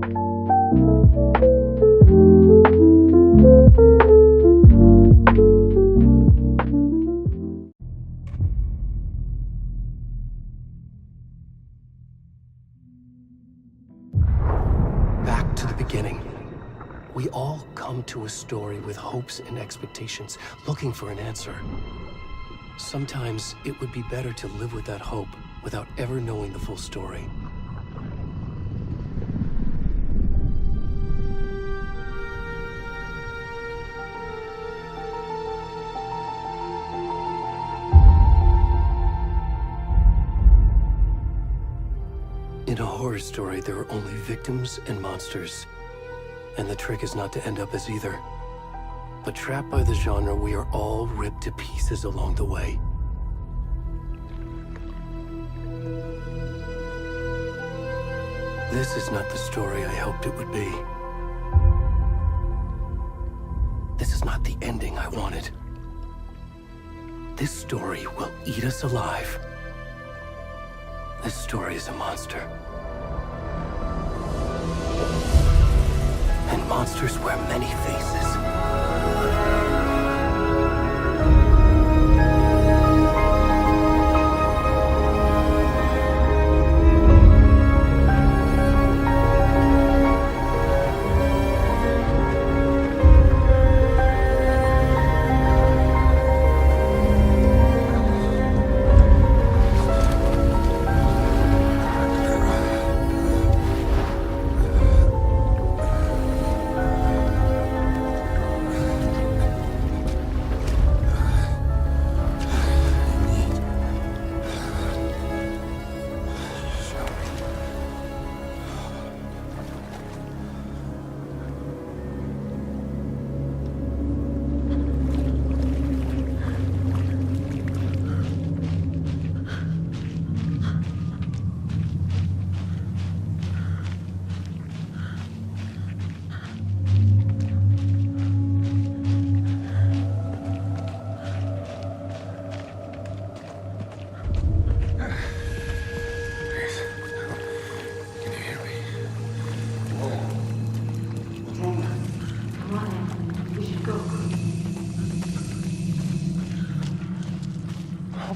Back to the beginning. We all come to a story with hopes and expectations, looking for an answer. Sometimes it would be better to live with that hope without ever knowing the full story. In a horror story, there are only victims and monsters. And the trick is not to end up as either. But trapped by the genre, we are all ripped to pieces along the way. This is not the story I hoped it would be. This is not the ending I wanted. This story will eat us alive. This story is a monster. And monsters wear many faces.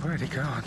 Already gone.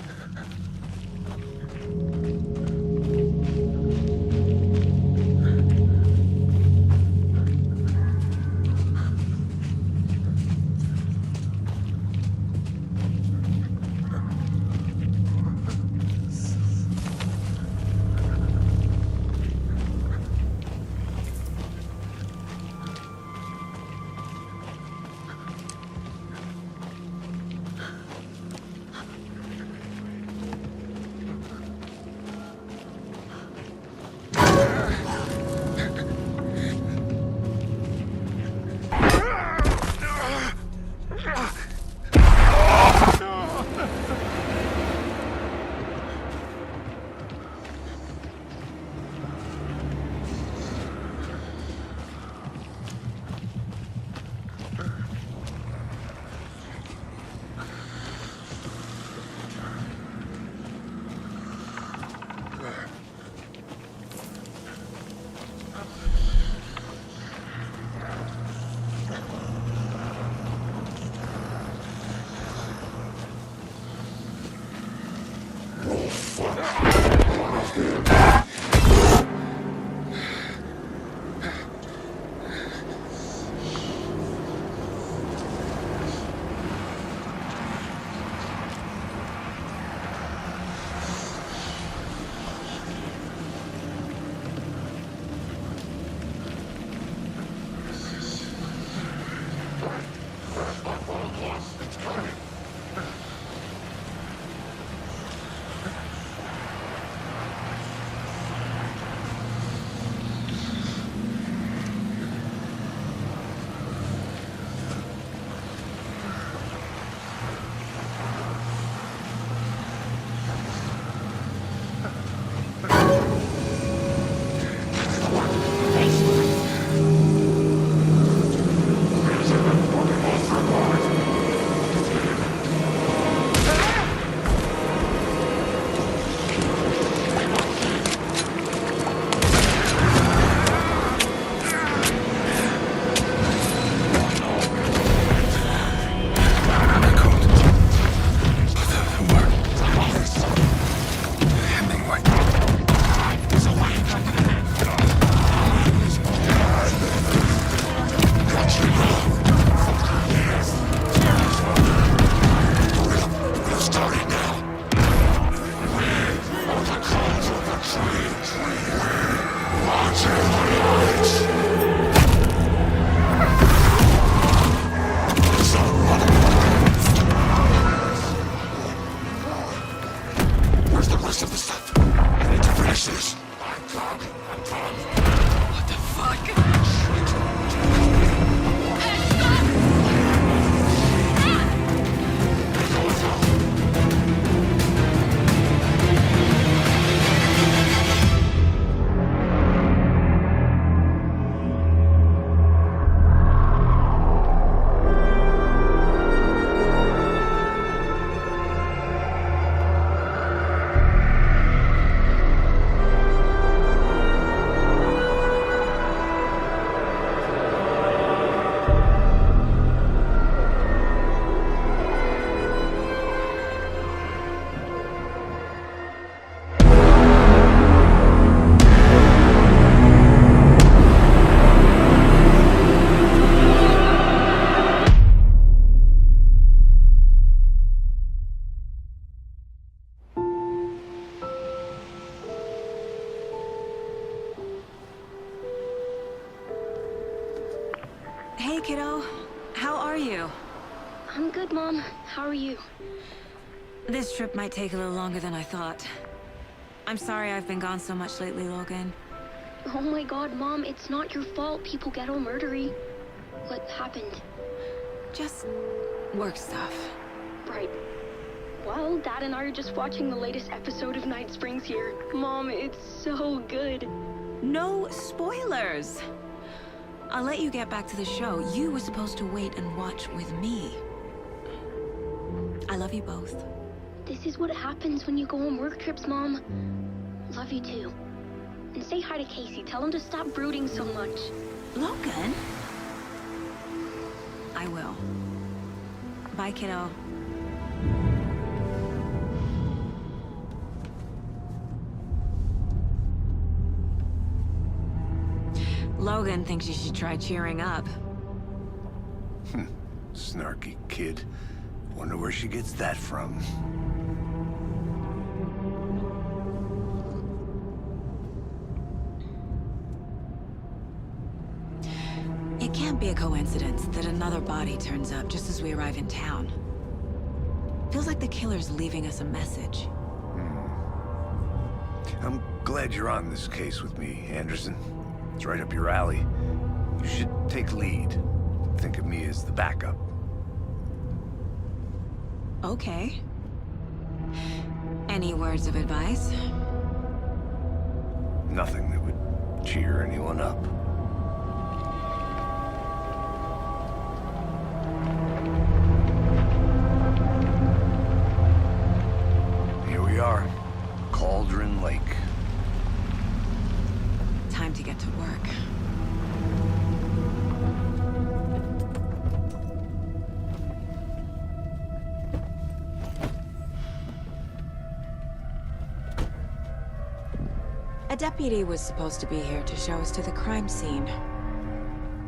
Hey, kiddo. How are you? I'm good, Mom. How are you? This trip might take a little longer than I thought. I'm sorry I've been gone so much lately, Logan. Oh my god, Mom, it's not your fault people get all murdery. What happened? Just work stuff. Right. Well, Dad and I are just watching the latest episode of Night Springs here. Mom, it's so good. No spoilers! I'll let you get back to the show. You were supposed to wait and watch with me. I love you both. This is what happens when you go on work trips, Mom. Love you too. And say hi to Casey. Tell him to stop brooding so much. Logan? I will. Bye, kiddo. Logan thinks you should try cheering up. Snarky kid. Wonder where she gets that from. It can't be a coincidence that another body turns up just as we arrive in town. Feels like the killer's leaving us a message. I'm glad you're on this case with me, Anderson. It's right up your alley. You should take lead. Think of me as the backup. Okay. Any words of advice? Nothing that would cheer anyone up. Here we are. Cauldron Lake. Time to get to work. A deputy was supposed to be here to show us to the crime scene.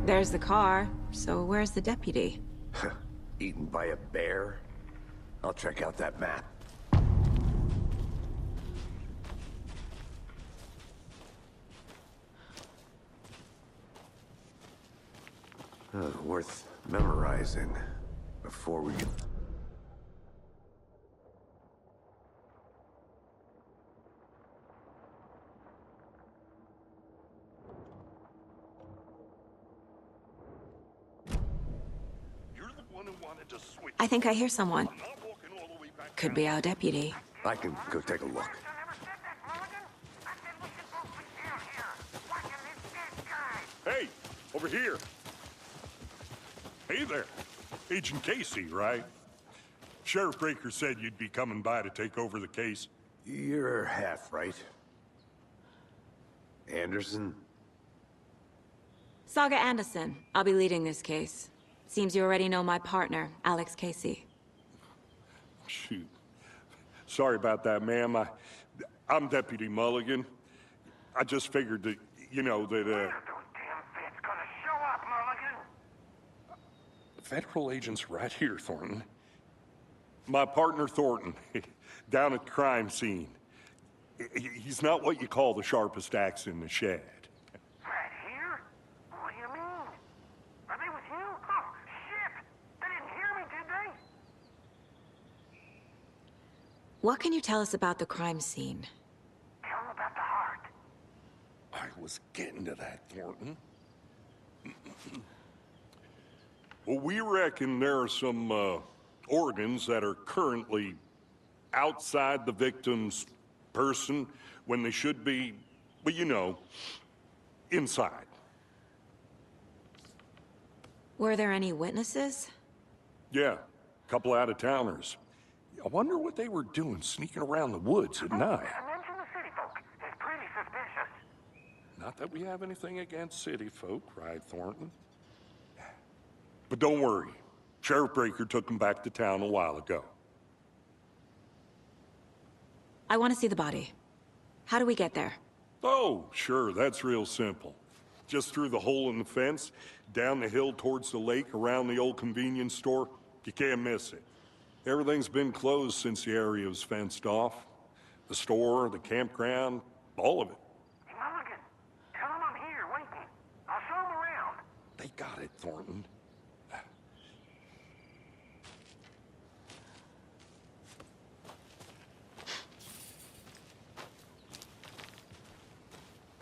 There's the car, so where's the deputy? Eaten by a bear? I'll check out that map. Worth memorizing before we get... I think I hear someone. Could be our deputy. I can go take a look. Hey, over here. Hey there. Agent Casey, right? Sheriff Breaker said you'd be coming by to take over the case. You're half right. Anderson? Saga Anderson. I'll be leading this case. Seems you already know my partner, Alex Casey. Shoot. Sorry about that, ma'am. I'm Deputy Mulligan. I just figured that, you know, that, Those damn feds gonna show up, Mulligan. Federal agent's right here, Thornton. My partner, Thornton, down at the crime scene. He's not what you call the sharpest axe in the shed. Right here? What do you mean? Are they with you? Oh, shit! They didn't hear me, did they? What can you tell us about the crime scene? Tell them about the heart. I was getting to that, Thornton. Well, we reckon there are some organs that are currently outside the victim's person when they should be, well, you know, inside. Were there any witnesses? Yeah, a couple out-of-towners. I wonder what they were doing sneaking around the woods at night. Mention the city folk. It's pretty suspicious. Not that we have anything against city folk, right, Thornton? But don't worry. Sheriff Breaker took them back to town a while ago. I want to see the body. How do we get there? Oh, sure, that's real simple. Just through the hole in the fence, down the hill towards the lake, around the old convenience store. You can't miss it. Everything's been closed since the area was fenced off. The store, the campground, all of it. Hey, Mulligan, tell him I'm here waiting. I'll show him around. They got it, Thornton.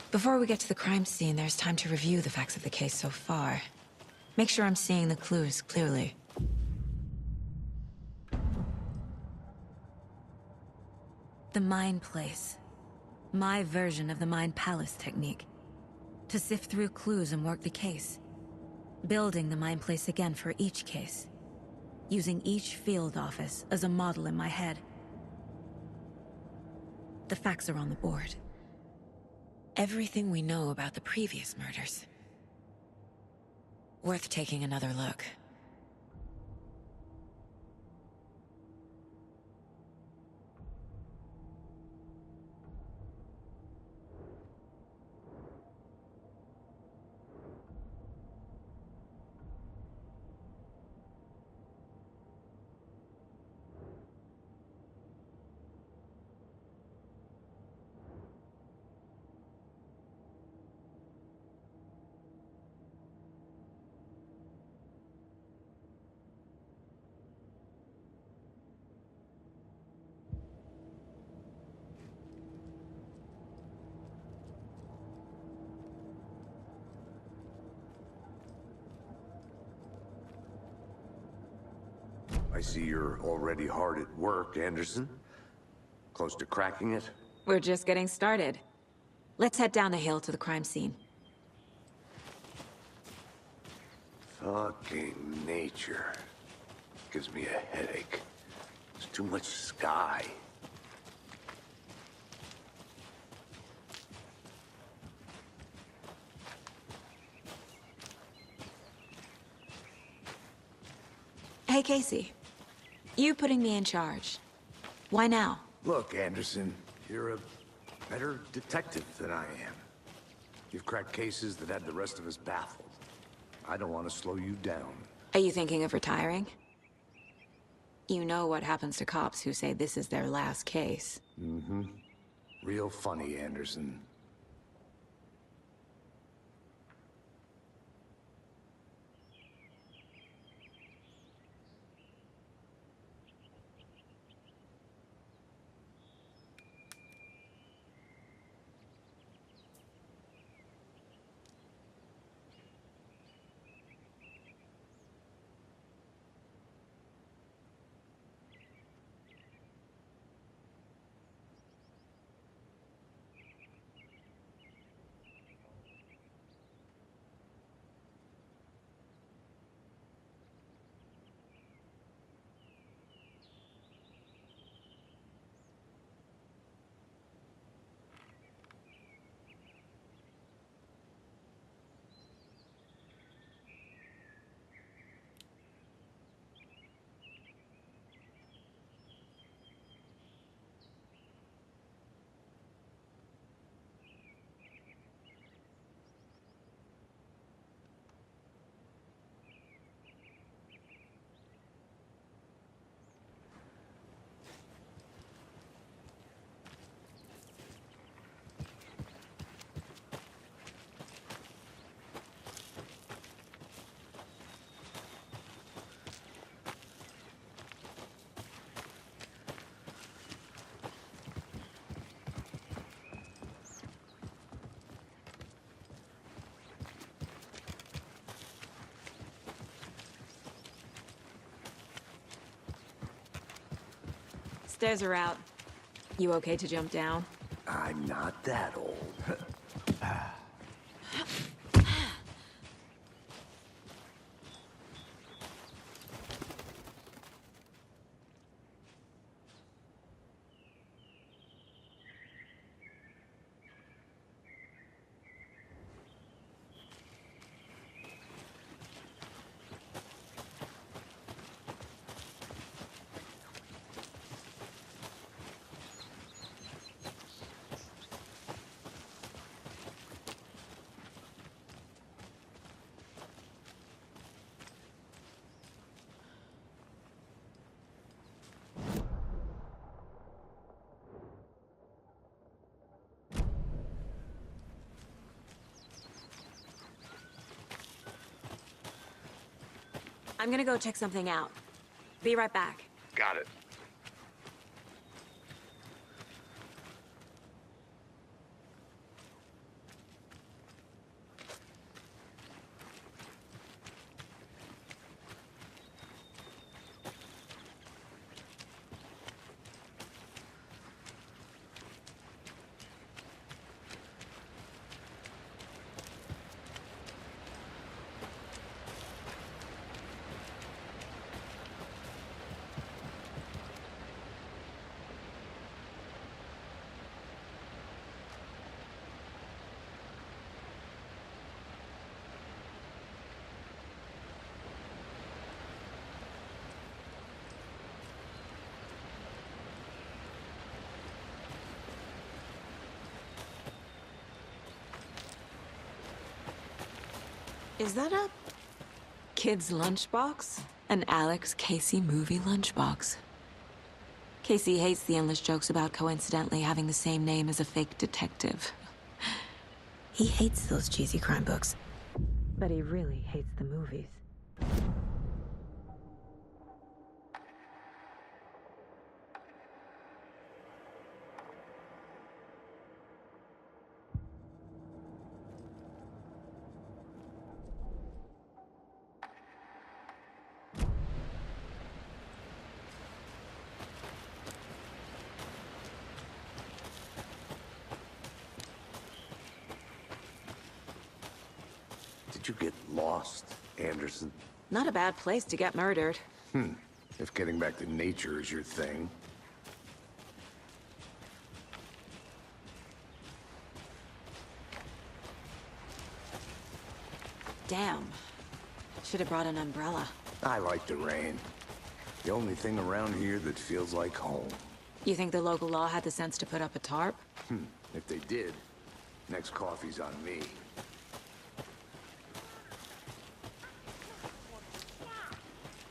Before we get to the crime scene, there's time to review the facts of the case so far. Make sure I'm seeing the clues clearly. The Mind Place. My version of the Mind Palace technique. To sift through clues and work the case. Building the Mind Place again for each case. Using each field office as a model in my head. The facts are on the board. Everything we know about the previous murders. Worth taking another look. I see you're already hard at work, Anderson. Close to cracking it? We're just getting started. Let's head down the hill to the crime scene. Fucking nature. Gives me a headache. There's too much sky. Hey, Casey. You putting me in charge. Why now? Look, Anderson, you're a better detective than I am. You've cracked cases that had the rest of us baffled. I don't want to slow you down. Are you thinking of retiring? You know what happens to cops who say this is their last case. Mm-hmm. Real funny, Anderson. Stairs are out. You okay to jump down? I'm not that old. I'm gonna go check something out. Be right back. Got it. Is that a kid's lunchbox? An Alex Casey movie lunchbox. Casey hates the endless jokes about coincidentally having the same name as a fake detective. He hates those cheesy crime books. But he really hates the movies. Did you get lost, Anderson? Not a bad place to get murdered. If getting back to nature is your thing. Damn. Should have brought an umbrella. I like the rain. The only thing around here that feels like home. You think the local law had the sense to put up a tarp? If they did, next coffee's on me.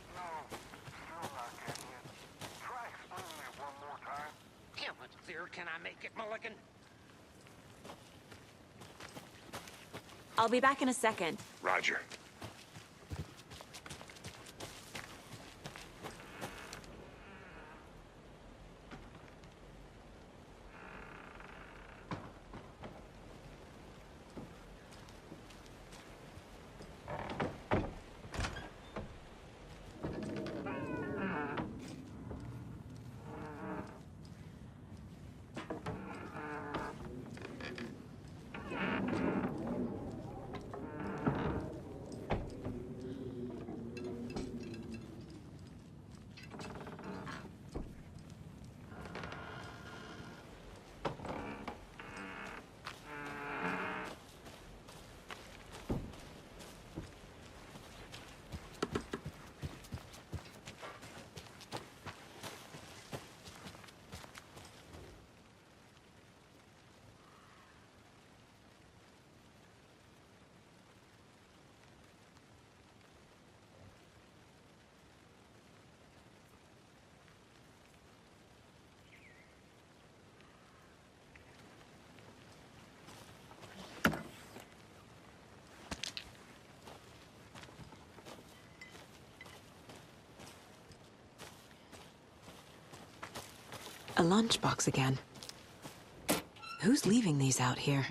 No, still not getting it. Try explaining it one more time. How much clearer can I make it, Mulligan? I'll be back in a second. Roger. A lunchbox again. Who's leaving these out here?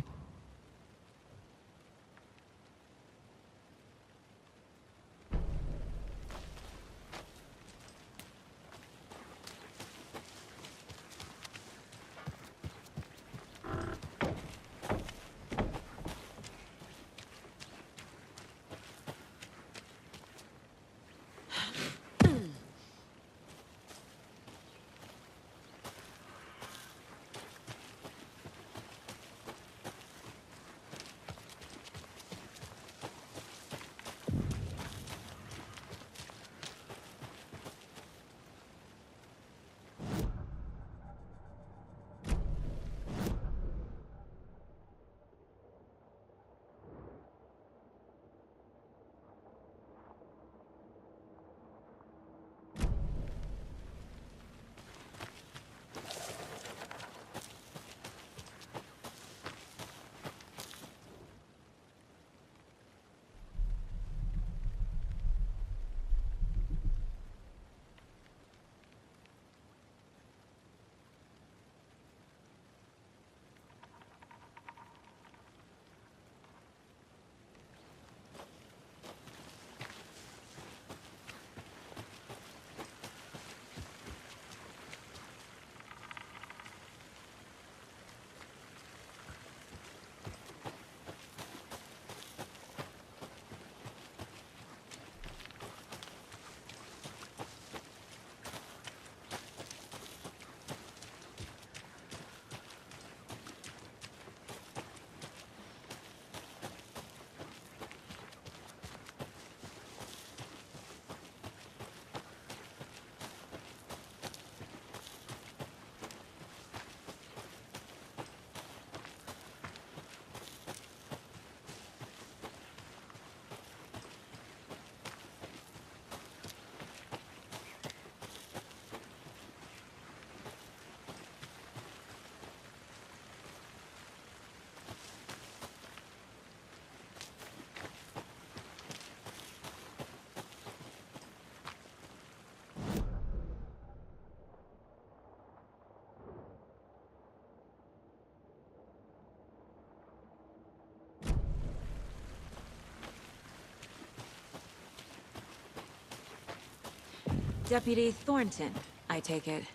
Deputy Thornton, I take it.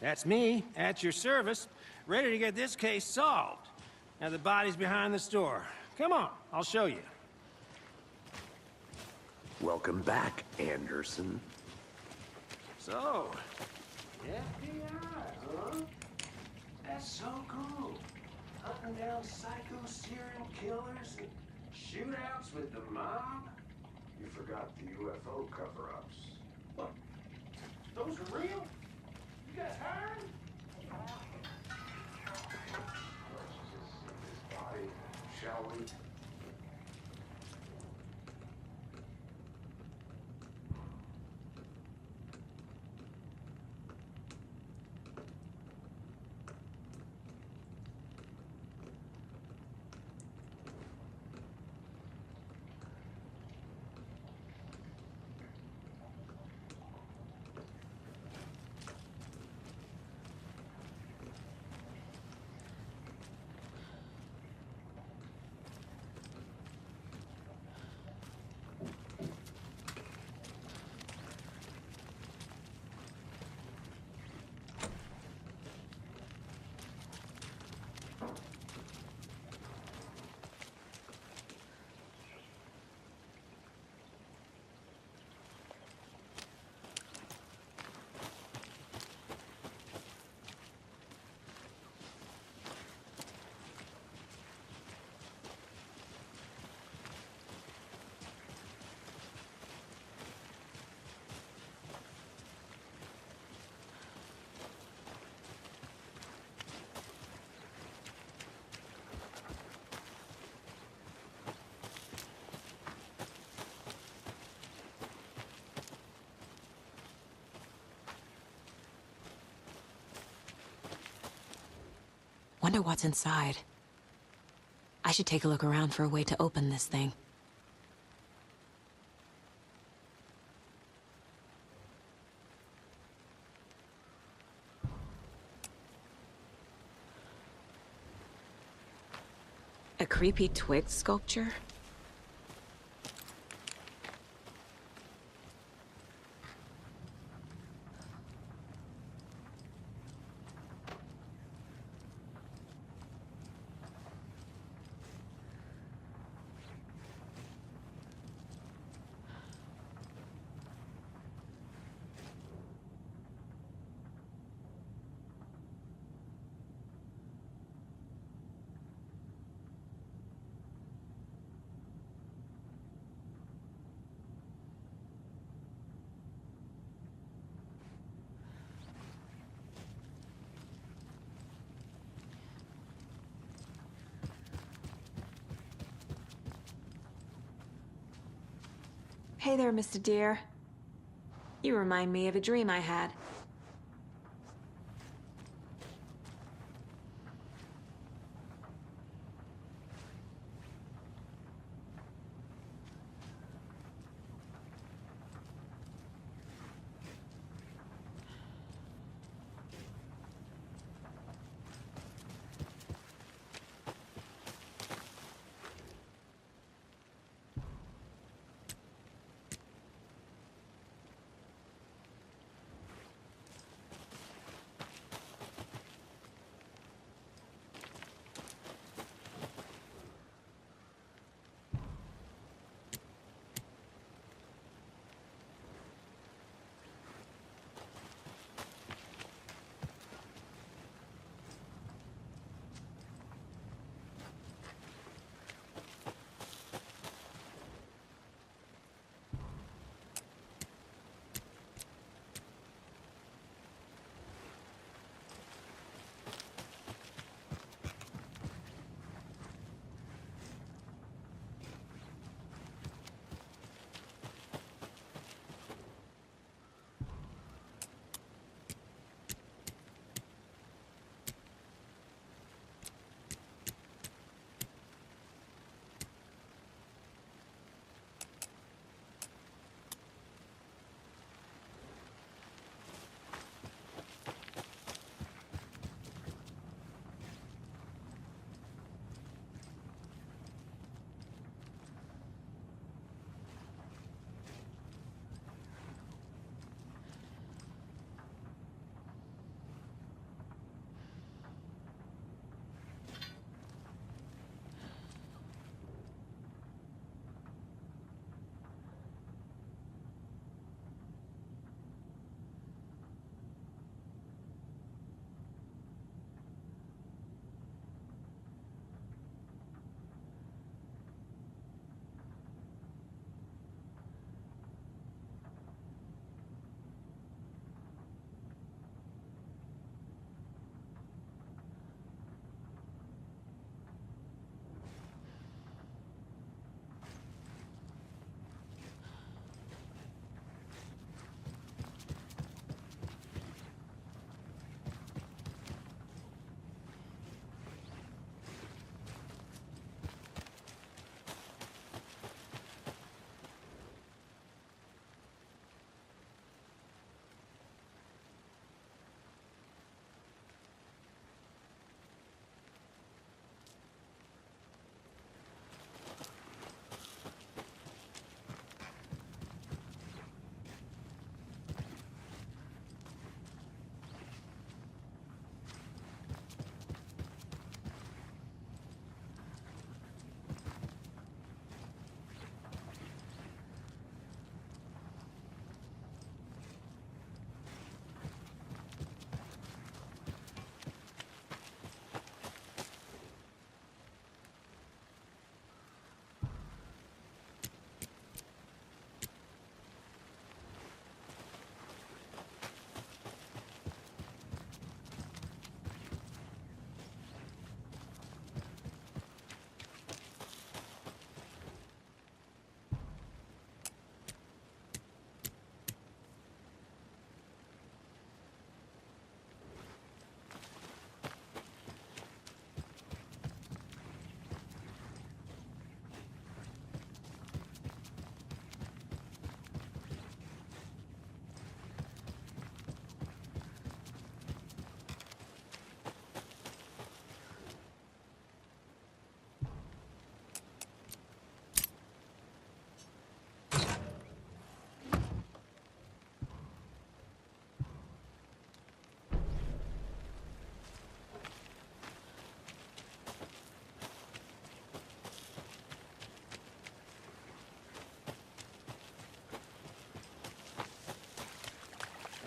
That's me, at your service, ready to get this case solved. Now the body's behind the store. Come on, I'll show you. Welcome back, Anderson. So, FBI, huh? That's so cool. Hunting down psycho serial killers and shootouts with the mob. You forgot the UFO cover-ups. What? Those are real? You guys hired? Let's just see this body, shall we? Wonder what's inside. I should take a look around for a way to open this thing. A creepy twig sculpture? Hey there, Mr. Deer. You remind me of a dream I had.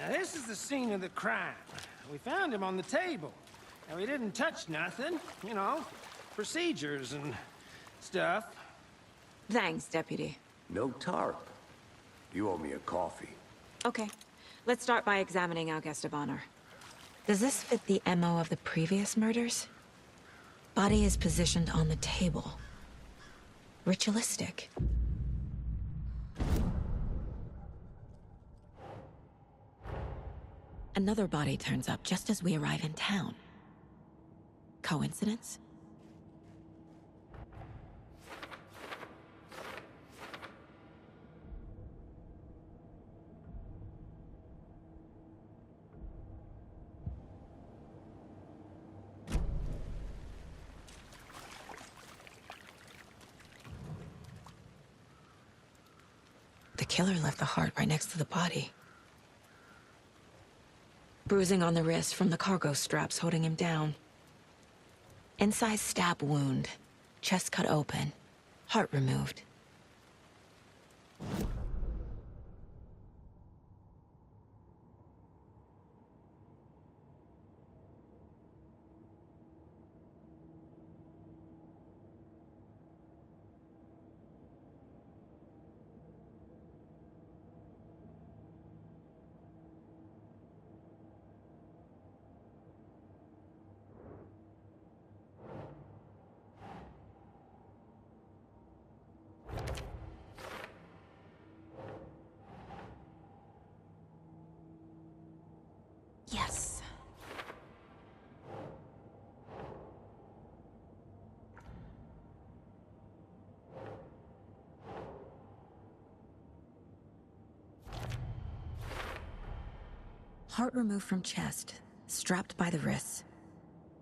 Now, this is the scene of the crime. We found him on the table. Now, we didn't touch nothing, you know, procedures and stuff. Thanks, Deputy. No tarp. You owe me a coffee. Okay, let's start by examining our guest of honor. Does this fit the MO of the previous murders? Body is positioned on the table. Ritualistic. Another body turns up just as we arrive in town. Coincidence? The killer left the heart right next to the body. Bruising on the wrist from the cargo straps holding him down. Incised stab wound. Chest cut open. Heart removed. Yes. Heart removed from chest, strapped by the wrists.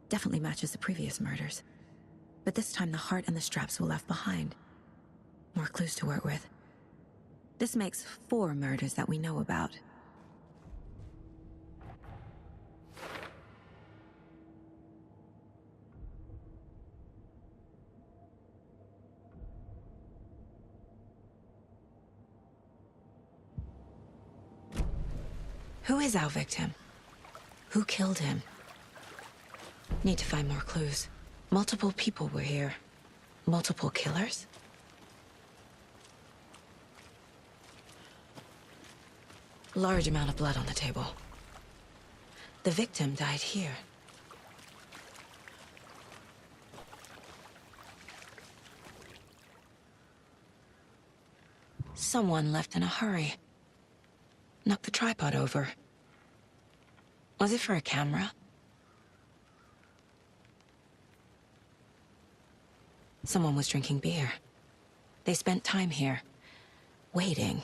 Definitely matches the previous murders. But this time the heart and the straps were left behind. More clues to work with. This makes 4 murders that we know about. Who is our victim? Who killed him? Need to find more clues. Multiple people were here. Multiple killers? Large amount of blood on the table. The victim died here. Someone left in a hurry. Knocked the tripod over. Was it for a camera? Someone was drinking beer. They spent time here, waiting.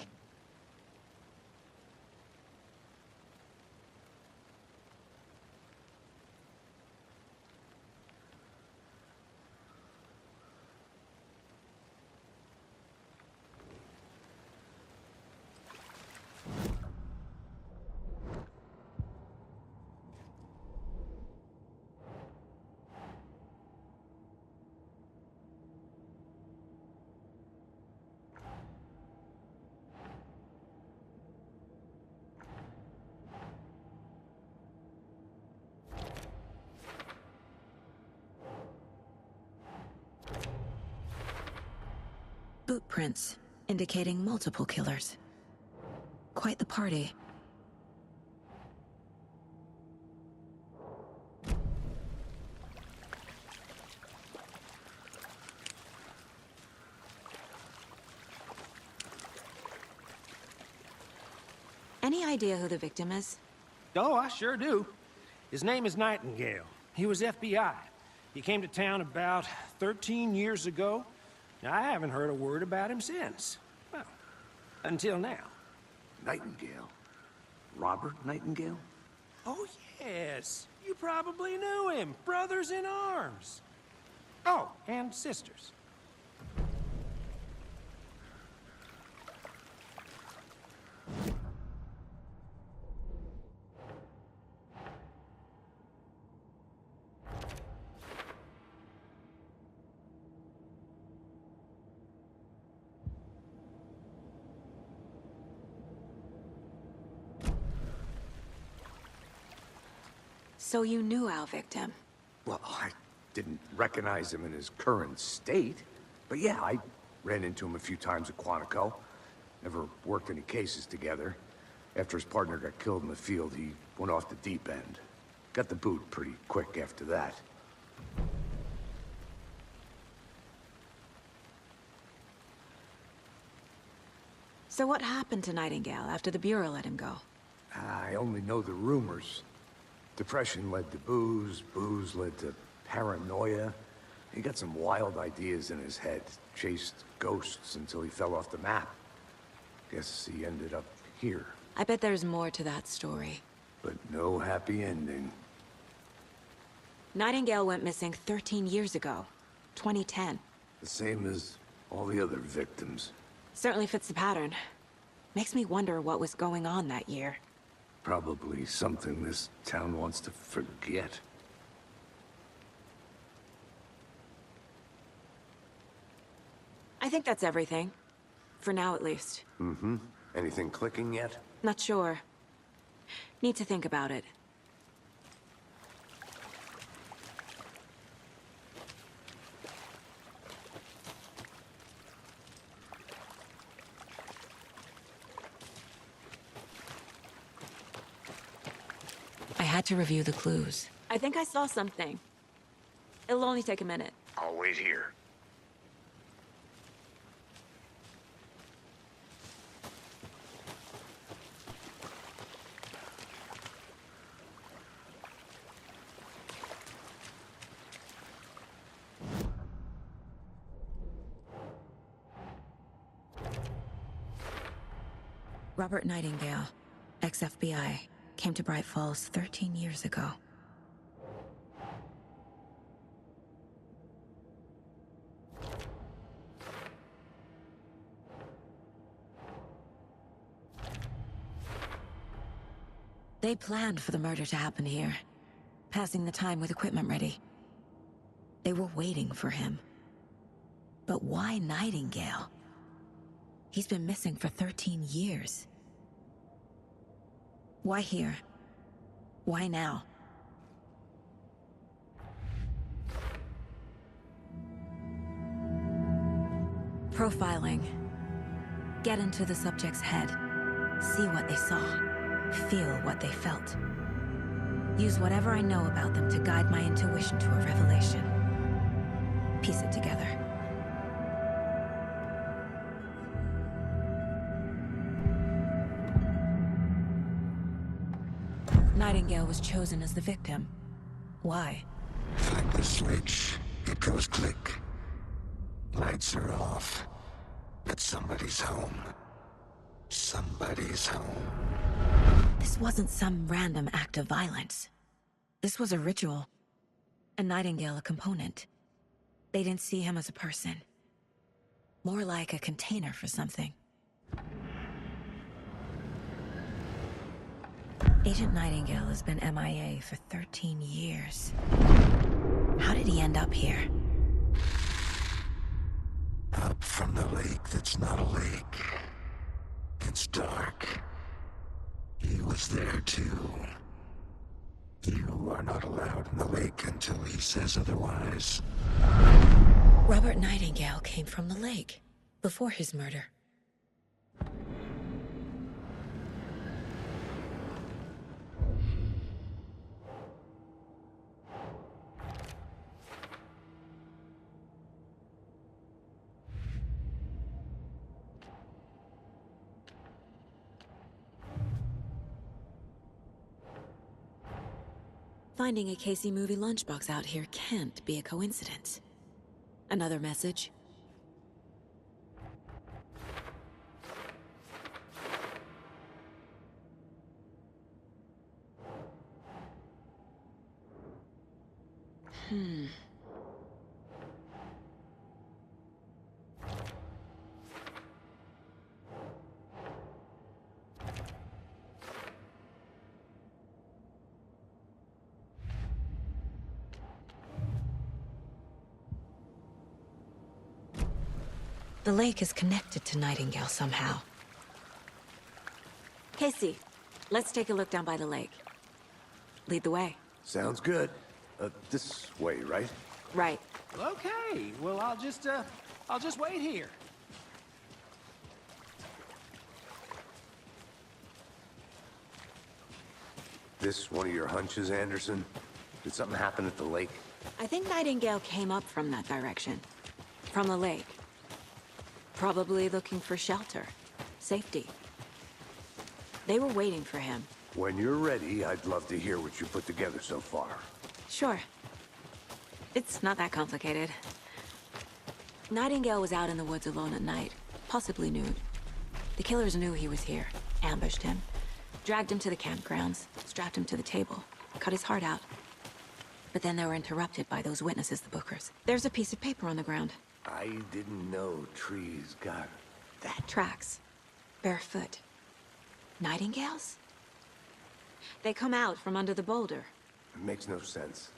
Boot prints, indicating multiple killers. Quite the party. Any idea who the victim is? Oh, I sure do. His name is Nightingale. He was FBI. He came to town about 13 years ago. Now, I haven't heard a word about him since. Well, until now. Nightingale? Robert Nightingale? Oh, yes. You probably knew him. Brothers in arms. Oh, and sisters. So you knew our victim? Well, I didn't recognize him in his current state. But yeah, I ran into him a few times at Quantico. Never worked any cases together. After his partner got killed in the field, he went off the deep end. Got the boot pretty quick after that. So what happened to Nightingale after the Bureau let him go? I only know the rumors. Depression led to booze, booze led to paranoia. He got some wild ideas in his head, chased ghosts until he fell off the map. Guess he ended up here. I bet there's more to that story. But no happy ending. Nightingale went missing 13 years ago. 2010. The same as all the other victims. Certainly fits the pattern. Makes me wonder what was going on that year. Probably something this town wants to forget. I think that's everything. For now, at least. Mm-hmm. Anything clicking yet? Not sure. Need to think about it. I had to review the clues. I think I saw something. It'll only take a minute. I'll wait here. Robert Nightingale, ex-FBI, came to Bright Falls 13 years ago. They planned for the murder to happen here, passing the time with equipment ready. They were waiting for him. But why Nightingale? He's been missing for 13 years. Why here? Why now? Profiling. Get into the subject's head. See what they saw. Feel what they felt. Use whatever I know about them to guide my intuition to a revelation. Piece it together. Nightingale was chosen as the victim. Why? Flip the switch, it goes click. Lights are off. But somebody's home. Somebody's home. This wasn't some random act of violence. This was a ritual. And Nightingale a component. They didn't see him as a person. More like a container for something. Agent Nightingale has been MIA for 13 years. How did he end up here? Up from the lake that's not a lake. It's dark. He was there too. You are not allowed in the lake until he says otherwise. Robert Nightingale came from the lake, before his murder. Finding a Casey movie lunchbox out here can't be a coincidence. Another message. The lake is connected to Nightingale somehow. Casey, let's take a look down by the lake. Lead the way. Sounds good. This way, right? Right. Okay, well, I'll just wait here. This one of your hunches, Anderson? Did something happen at the lake? I think Nightingale came up from that direction. From the lake. Probably looking for shelter. Safety. They were waiting for him. When you're ready, I'd love to hear what you put together so far. Sure. It's not that complicated. Nightingale was out in the woods alone at night, possibly nude. The killers knew he was here, ambushed him, dragged him to the campgrounds, strapped him to the table, cut his heart out. But then they were interrupted by those witnesses, the Bookers. There's a piece of paper on the ground. I didn't know trees got that. Tracks. Barefoot. Nightingales? They come out from under the boulder. It makes no sense.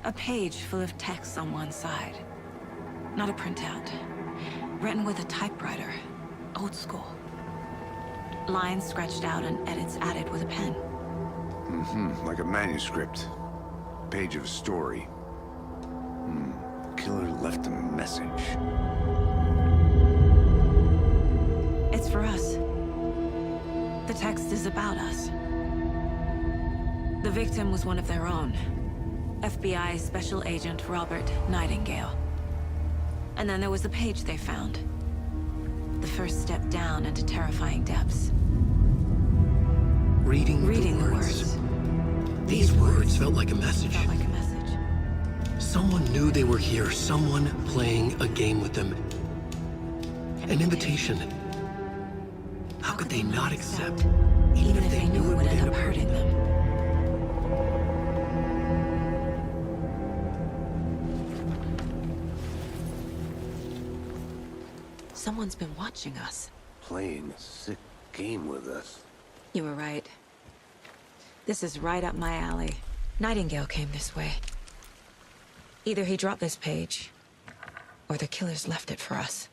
A page full of text on one side. Not a printout. Written with a typewriter. Old school. Lines scratched out and edits added with a pen. Like a manuscript. Page of a story. Killer left a message. It's for us. The text is about us. The victim was one of their own. FBI Special Agent Robert Nightingale. And then there was the page they found. The first step down into terrifying depths. Reading the words. These words felt like a message. Felt like a message. Someone knew they were here. Someone playing a game with them. An invitation. How could they not accept? Even if they knew it would end up hurting them. Someone's been watching us. Playing a sick game with us. You were right. This is right up my alley. Nightingale came this way. Either he dropped this page, or the killers left it for us.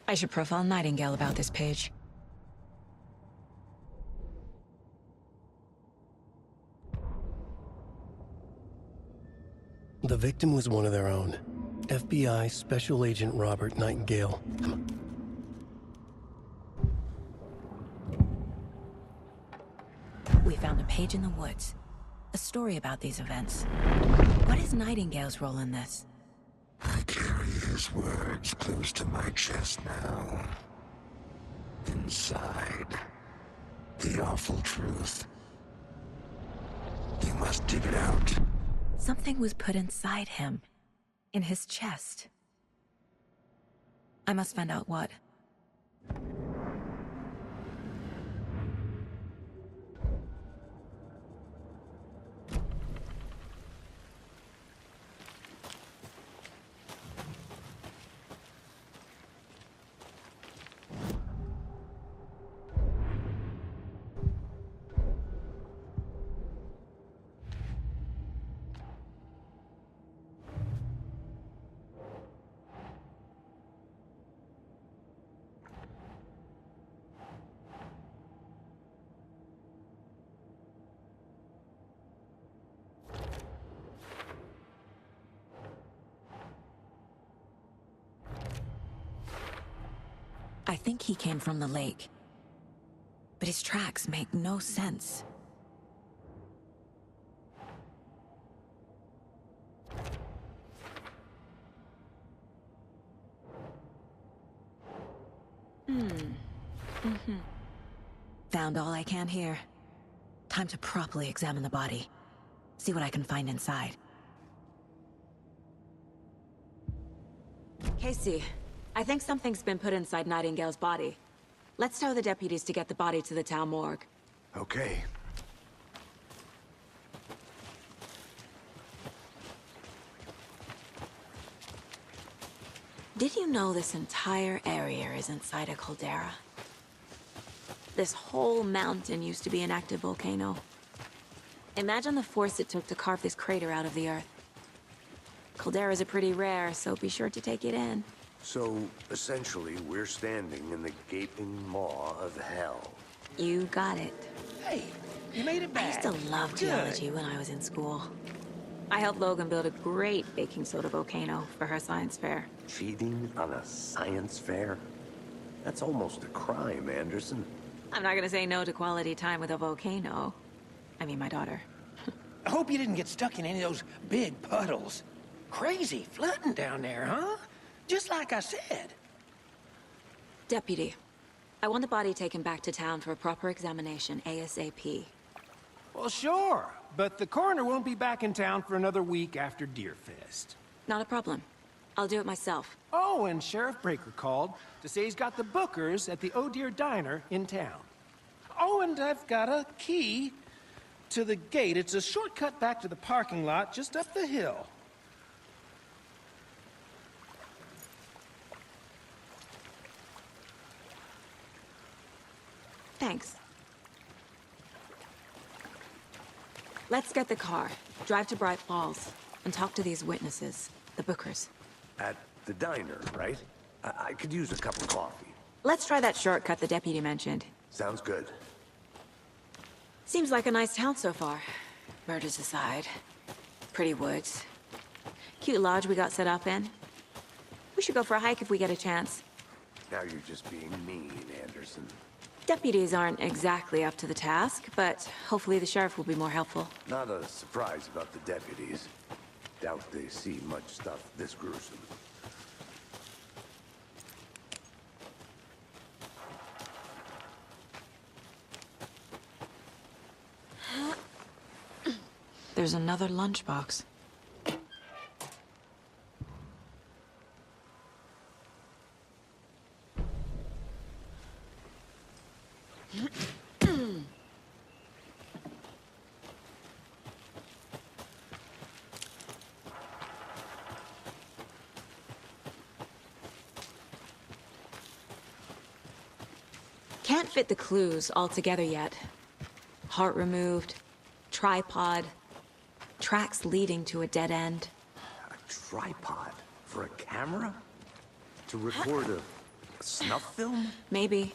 I should profile Nightingale about this page. The victim was one of their own. FBI Special Agent Robert Nightingale. Come on. We found a page in the woods. A story about these events. What is Nightingale's role in this? I carry his words close to my chest now. Inside, the awful truth. You must dig it out. Something was put inside him. In his chest. I must find out what. I think he came from the lake. But his tracks make no sense. Found all I can here. Time to properly examine the body. See what I can find inside. Casey, I think something's been put inside Nightingale's body. Let's tell the deputies to get the body to the town morgue. Okay. Did you know this entire area is inside a caldera? This whole mountain used to be an active volcano. Imagine the force it took to carve this crater out of the earth. Calderas are pretty rare, so be sure to take it in. So, essentially, we're standing in the gaping maw of hell. You got it. Hey, you made it back. I used to love Good. geology when I was in school. I helped Logan build a great baking soda volcano for her science fair. Cheating on a science fair? That's almost a crime, Anderson. I'm not gonna say no to quality time with a volcano. I mean, my daughter. I hope you didn't get stuck in any of those big puddles. Crazy flooding down there, huh? Just like I said. Deputy, I want the body taken back to town for a proper examination, ASAP. Well, sure. But the coroner won't be back in town for another week after Deerfest. Not a problem. I'll do it myself. Oh, and Sheriff Breaker called to say he's got the Bookers at the Oh Deer Diner in town. Oh, and I've got a key to the gate. It's a shortcut back to the parking lot just up the hill. Thanks. Let's get the car, drive to Bright Falls, and talk to these witnesses, the Bookers. At the diner, right? I could use a cup of coffee. Let's try that shortcut the deputy mentioned. Sounds good. Seems like a nice town so far. Murders aside. Pretty woods. Cute lodge we got set up in. We should go for a hike if we get a chance. Now you're just being mean, Anderson. Deputies aren't exactly up to the task, but hopefully the sheriff will be more helpful. Not a surprise about the deputies. Doubt they see much stuff this gruesome. There's another lunchbox. Can't fit the clues all together yet. Heart removed, tripod, tracks leading to a dead end. A tripod? For a camera? To record a snuff film? Maybe.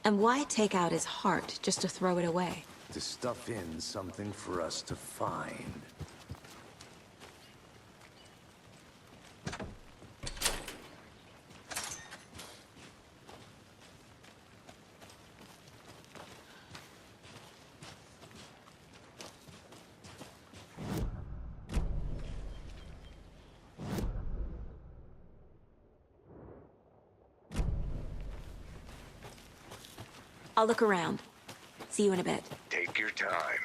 And why take out his heart just to throw it away? To stuff in something for us to find. I'll look around. See you in a bit. Take your time.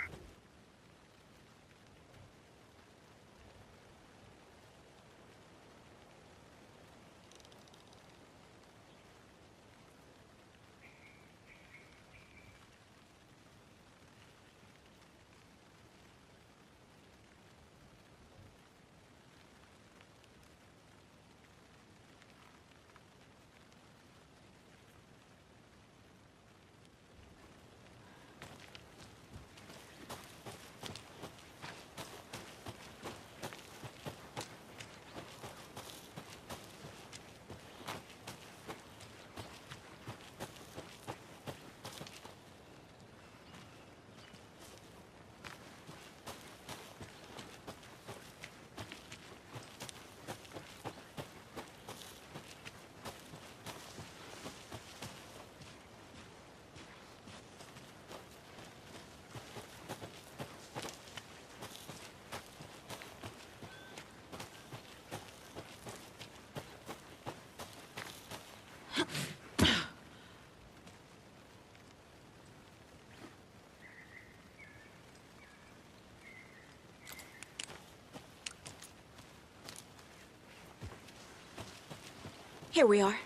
Here we are.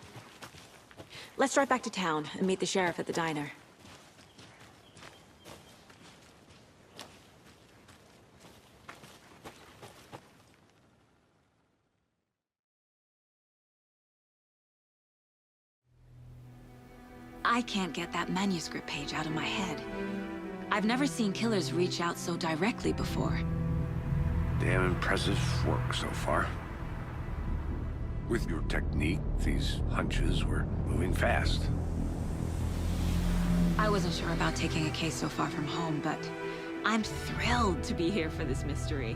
Let's drive back to town and meet the sheriff at the diner. I can't get that manuscript page out of my head. I've never seen killers reach out so directly before. Damn impressive work so far. With your technique, these hunches were moving fast. I wasn't sure about taking a case so far from home, but I'm thrilled to be here for this mystery.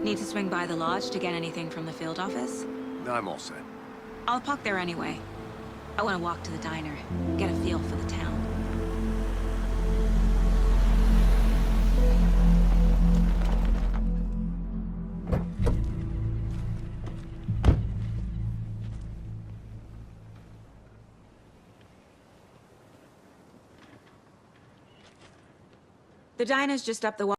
Need to swing by the lodge to get anything from the field office? I'm all set. I'll park there anyway. I want to walk to the diner, get a feel for the town. The diner's just up the